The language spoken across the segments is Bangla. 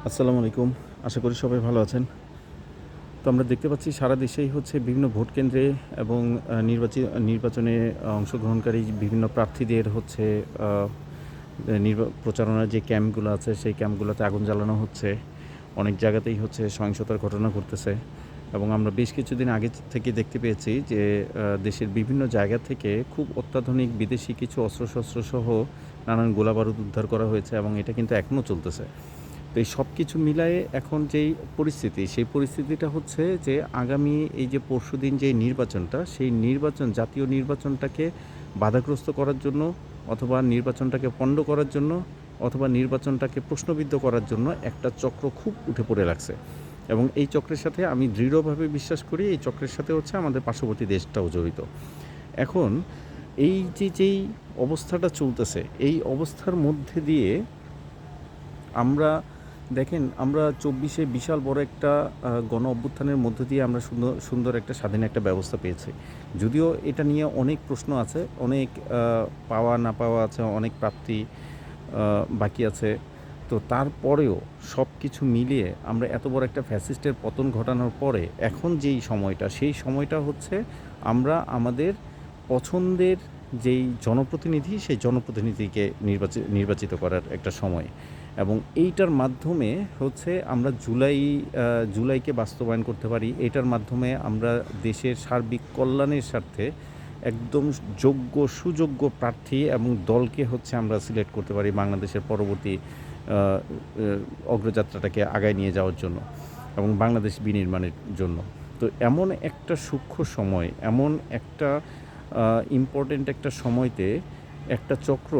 আসসালামু আলাইকুম। আশা করি সবাই ভালো আছেন। তো আমরা দেখতে পাচ্ছি সারা দেশেই হচ্ছে বিভিন্ন ভোট কেন্দ্রে এবং নির্বাচনে অংশগ্রহণকারী বিভিন্ন প্রার্থীদের হচ্ছে আ প্রচারণার যে ক্যাম্পগুলো আছে সেই ক্যাম্পগুলোতে আগুন জ্বালানো হচ্ছে। অনেক জায়গাতেই হচ্ছে সহিংসতার ঘটনা ঘটতেছে এবং আমরা বেশ কিছুদিন আগে থেকে দেখতে পেয়েছি যে দেশের বিভিন্ন জায়গা থেকে খুব অত্যাধুনিক বিদেশি কিছু অস্ত্রশস্ত্র সহ নানান গোলাবারুদ উদ্ধার করা হয়েছে এবং এটা কিন্তু এখনও চলতেছে। তো এই সব কিছু মিলায়ে এখন যেই পরিস্থিতি, সেই পরিস্থিতিটা হচ্ছে যে আগামী এই যে পরশুদিন যে নির্বাচনটা, সেই জাতীয় নির্বাচনটাকে বাধাগ্রস্ত করার জন্য অথবা নির্বাচনটাকে পণ্ড করার জন্য অথবা নির্বাচনটাকে প্রশ্নবিদ্ধ করার জন্য একটা চক্র খুব উঠে পড়ে লাগছে। এবং এই চক্রের সাথে আমি দৃঢ়ভাবে বিশ্বাস করি এই চক্রের সাথে হচ্ছে আমাদের পার্শ্ববর্তী দেশটাও জড়িত। এখন এই যেই অবস্থাটা চলতেছে, এই অবস্থার মধ্যে দিয়ে আমরা দেখেন আমরা ২৪-এ বিশাল বড় একটা গণ অভ্যুত্থানের মধ্য দিয়ে আমরা সুন্দর একটা স্বাধীন একটা ব্যবস্থা পেয়েছি। যদিও এটা নিয়ে অনেক প্রশ্ন আছে, অনেক পাওয়া না পাওয়া আছে, অনেক প্রাপ্তি বাকি আছে। তো তারপরেও সব কিছু মিলিয়ে আমরা এত বড় একটা ফ্যাসিস্টের পতন ঘটানোর পরে এখন যেই সময়টা, সেই সময়টা হচ্ছে আমরা আমাদের পছন্দের যেই জনপ্রতিনিধি, সেই জনপ্রতিনিধিকে নির্বাচিত করার একটা সময়। এবং এইটার মাধ্যমে হচ্ছে আমরা জুলাইকে বাস্তবায়ন করতে পারি। এইটার মাধ্যমে আমরা দেশের সার্বিক কল্যাণের স্বার্থে একদম সুযোগ্য প্রার্থী এবং দলকে হচ্ছে আমরা সিলেক্ট করতে পারি বাংলাদেশের পরবর্তী অগ্রযাত্রাটাকে আগায় নিয়ে যাওয়ার জন্য এবং বাংলাদেশ বিনির্মাণের জন্য। তো এমন একটা সূক্ষ্ম সময়, এমন একটা ইম্পর্ট্যান্ট একটা সময়তে একটা চক্র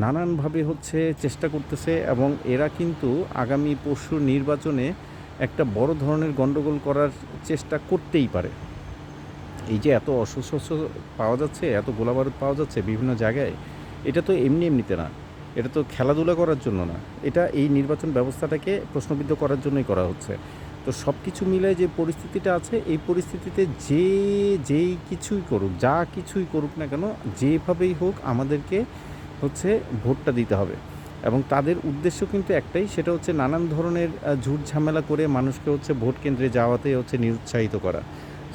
নানানভাবে হচ্ছে চেষ্টা করতেছে এবং এরা কিন্তু আগামী পরশুর নির্বাচনে একটা বড় ধরনের গণ্ডগোল করার চেষ্টা করতেই পারে। এই যে এত অস্ত্রশস্ত্র পাওয়া যাচ্ছে, এত গোলাবারুদ পাওয়া যাচ্ছে বিভিন্ন জায়গায়, এটা তো এমনিতে না। এটা তো খেলাধুলা করার জন্য না। এটা এই নির্বাচন ব্যবস্থাটাকে প্রশ্নবিদ্ধ করার জন্যই করা হচ্ছে। তো সব কিছু মিলায় যে পরিস্থিতিটা আছে, এই পরিস্থিতিতে যেই কিছুই করুক, যা কিছুই করুক না কেন, যেভাবেই হোক আমাদেরকে হচ্ছে ভোটটা দিতে হবে। এবং তাদের উদ্দেশ্য কিন্তু একটাই, সেটা হচ্ছে নানান ধরনের ঝুট ঝামেলা করে মানুষকে হচ্ছে ভোট কেন্দ্রে যাওয়াতে হচ্ছে নিরুৎসাহিত করা।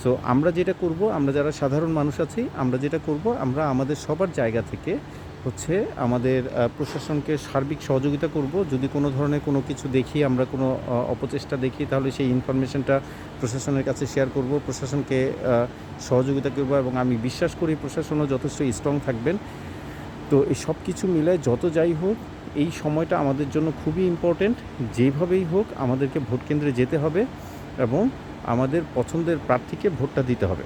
সো আমরা যেটা করব, আমরা যারা সাধারণ মানুষ আছি, আমরা যেটা করব, আমরা আমাদের সবার জায়গা থেকে হচ্ছে আমাদের প্রশাসনকে সার্বিক সহযোগিতা করব। যদি কোনো ধরনের কোনো কিছু দেখি, আমরা কোনো অপচেষ্টা দেখি, তাহলে সেই ইনফরমেশনটা প্রশাসনের কাছে শেয়ার করব, প্রশাসনকে সহযোগিতা করব এবং আমি বিশ্বাস করি প্রশাসনও যথেষ্ট স্ট্রং থাকবেন। তো এই সব কিছু মিলায় যত যাই হোক, এই সময়টা আমাদের জন্য খুবই ইম্পর্ট্যান্ট। যেভাবেই হোক আমাদেরকে ভোট কেন্দ্রে যেতে হবে এবং আমাদের পছন্দের প্রার্থীকে ভোটটা দিতে হবে।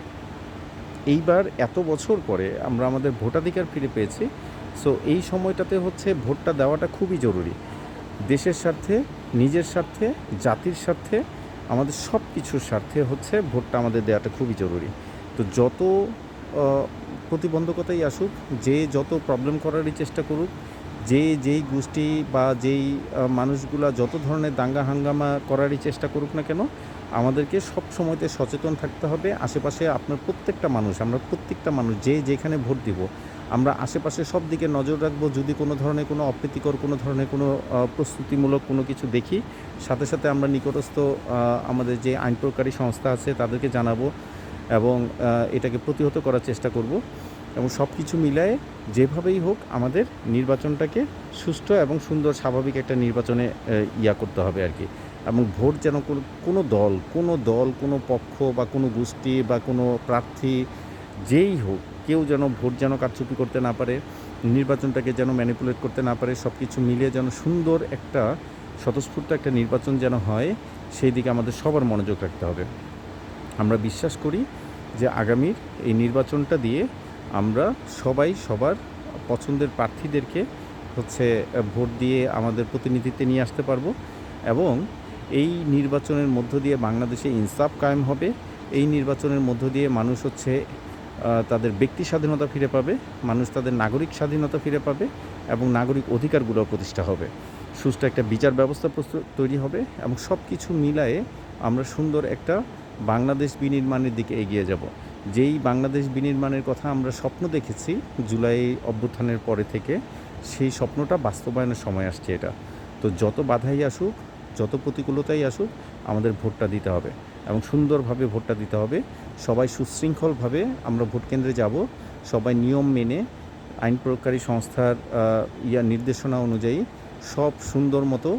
এইবার এত বছর পরে আমরা আমাদের ভোটাধিকার ফিরে পেয়েছি। সো এই সময়টাতে হচ্ছে ভোটটা দেওয়াটা খুবই জরুরি। দেশের স্বার্থে, নিজের স্বার্থে, জাতির স্বার্থে, আমাদের সব কিছুর স্বার্থে হচ্ছে ভোটটা আমাদের দেওয়াটা খুবই জরুরি। তো যত প্রতিবন্ধকতাই আসুক, যে যত প্রবলেম করারই চেষ্টা করুক, যেই গোষ্ঠী বা যেই মানুষগুলা যত ধরনের দাঙ্গা হাঙ্গামা করারই চেষ্টা করুক না কেন, আমাদেরকে সব সময়তে সচেতন থাকতে হবে। আশেপাশে আপনার আমরা প্রত্যেকটা মানুষ যে যেখানে ভোট দিব, আমরা আশেপাশে সব দিকে নজর রাখবো। যদি কোনো ধরনের কোনো অপ্রীতিকর কোনো ধরনের কোনো প্রস্তুতিমূলক কোনো কিছু দেখি, সাথে সাথে আমরা নিকটস্থ আমাদের যে আইন প্রয়োগকারী সংস্থা আছে তাদেরকে জানাবো এবং এটাকে প্রতিহত করার চেষ্টা করব। এবং সব কিছু মিলায়ে যেভাবেই হোক আমাদের নির্বাচনটাকে সুষ্ঠু এবং সুন্দর স্বাভাবিক একটা নির্বাচনে করতে হবে আর কি। এবং ভোট যেন কোনো পক্ষ বা কোনো গোষ্ঠী বা কোনো প্রার্থী যেই হোক, কেউ যেন ভোট যেন কারচুপি করতে না পারে, নির্বাচনটাকে যেন ম্যানিপুলেট করতে না পারে। সব কিছু মিলিয়ে যেন সুন্দর একটা স্বতঃস্ফূর্ত একটা নির্বাচন যেন হয়, সেই দিকে আমাদের সবার মনোযোগ রাখতে হবে। আমরা বিশ্বাস করি যে আগামীর এই নির্বাচনটা দিয়ে আমরা সবাই সবার পছন্দের প্রার্থীদেরকে হচ্ছে ভোট দিয়ে আমাদের প্রতিনিধিত্বে নিয়ে আসতে পারবো এবং এই নির্বাচনের মধ্য দিয়ে বাংলাদেশে ইনসাফ কায়েম হবে। এই নির্বাচনের মধ্য দিয়ে মানুষ হচ্ছে তাদের ব্যক্তি স্বাধীনতা ফিরে পাবে, মানুষ তাদের নাগরিক স্বাধীনতা ফিরে পাবে এবং নাগরিক অধিকারগুলো প্রতিষ্ঠা হবে। সুষ্ঠু একটা বিচার ব্যবস্থা তৈরি হবে এবং সব কিছু মিলায়ে আমরা সুন্দর একটা বাংলাদেশ বিনির্মাণের দিকে এগিয়ে যাব। যেই বাংলাদেশ বিনির্মাণের কথা আমরা স্বপ্ন দেখেছি জুলাই অভ্যুত্থানের পরে থেকে, সেই স্বপ্নটা বাস্তবায়নের সময় আসছে এটা। তো যত বাধাই আসুক, যত প্রতিকূলতাই আসুক আমাদের ভোটটা দিতে হবে এবং সুন্দরভাবে ভোটটা দিতে হবে। সবাই সুশৃঙ্খলভাবে আমরা ভোট কেন্দ্রে যাব, সবাই নিয়ম মেনে আইন প্রয়োগকারী সংস্থার নির্দেশনা অনুযায়ী সব সুন্দর মতো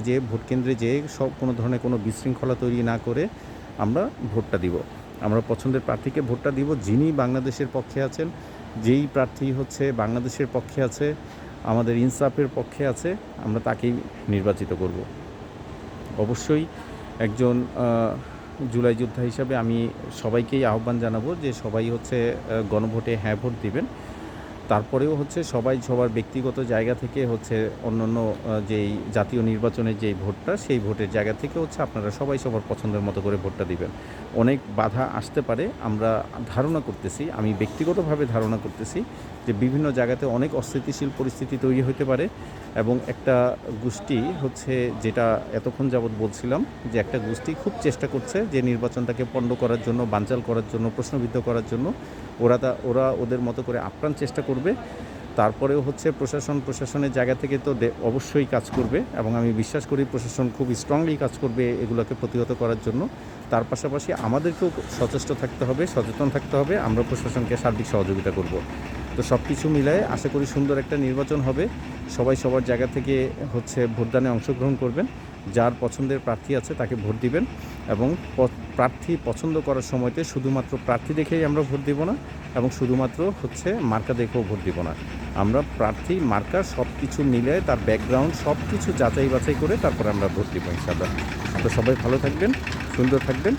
যেয়ে ভোট কেন্দ্রে যেয়ে সব কোনো ধরনের কোনো বিশৃঙ্খলা তৈরি না করে আমরা ভোটটা দিব। আমরা পছন্দের প্রার্থীকে ভোটটা দিব, যিনি বাংলাদেশের পক্ষে আছেন, যেই প্রার্থী হচ্ছে বাংলাদেশের পক্ষে আছে, আমাদের ইনসাফের পক্ষে আছে, আমরা তাকেই নির্বাচিত করব। অবশ্যই একজন জুলাই যোদ্ধা হিসাবে আমি সবাইকেই আহ্বান জানাবো যে সবাই হচ্ছে গণভোটে হ্যাঁ ভোট দিবেন। তারপরেও হচ্ছে সবাই সবার ব্যক্তিগত জায়গা থেকে হচ্ছে অন্যান্য যেই জাতীয় নির্বাচনের যেই ভোটটা, সেই ভোটের জায়গা থেকে হচ্ছে আপনারা সবাই সবার পছন্দের মতো করে ভোটটা দিবেন। অনেক বাধা আসতে পারে, আমরা ধারণা করতেছি, আমি ব্যক্তিগতভাবে ধারণা করতেছি যে বিভিন্ন জায়গাতে অনেক অস্থিতিশীল পরিস্থিতি তৈরি হতে পারে এবং একটা গোষ্ঠী হচ্ছে, যেটা এতক্ষণ যাবৎ বলছিলাম, যে একটা গোষ্ঠী খুব চেষ্টা করছে যে নির্বাচনটাকে পণ্ড করার জন্য, বানচাল করার জন্য, প্রশ্নবিদ্ধ করার জন্য। ওরা ওদের মতো করে আপ্রাণ চেষ্টা করবে। তারপরেও হচ্ছে প্রশাসনের জায়গা থেকে তো অবশ্যই কাজ করবে এবং আমি বিশ্বাস করি প্রশাসন খুব স্ট্রংলি কাজ করবে এগুলোকে প্রতিহত করার জন্য। তার পাশাপাশি আমাদেরকেও সচেষ্ট থাকতে হবে, সচেতন থাকতে হবে, আমরা প্রশাসনকে সার্বিক সহযোগিতা করব। তো সব কিছু মিলায়ে আশা করি সুন্দর একটা নির্বাচন হবে। সবাই সবার জায়গা থেকে হচ্ছে ভোটদানে অংশগ্রহণ করবেন, যার পছন্দের প্রার্থী আছে তাকে ভোট দিবেন এবং প্রার্থী পছন্দ করার সময়তে শুধুমাত্র প্রার্থী দেখেই আমরা ভোট দিব না এবং শুধুমাত্র হচ্ছে মার্কা দেখেও ভোট দিব না। আমরা প্রার্থী, মার্কা সব কিছু মিলে তার ব্যাকগ্রাউন্ড সব কিছু যাচাই বাছাই করে তারপরে আমরা ভোট দিব ইনশাআল্লাহ। তো সবাই ভালো থাকবেন, সুন্দর থাকবেন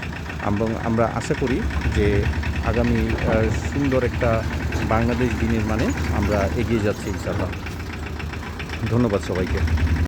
এবং আমরা আশা করি যে আগামী সুন্দর একটা বাংলাদেশ বিনির্মাণে আমরা এগিয়ে যাচ্ছি ইনশাআল্লাহ। ধন্যবাদ সবাইকে।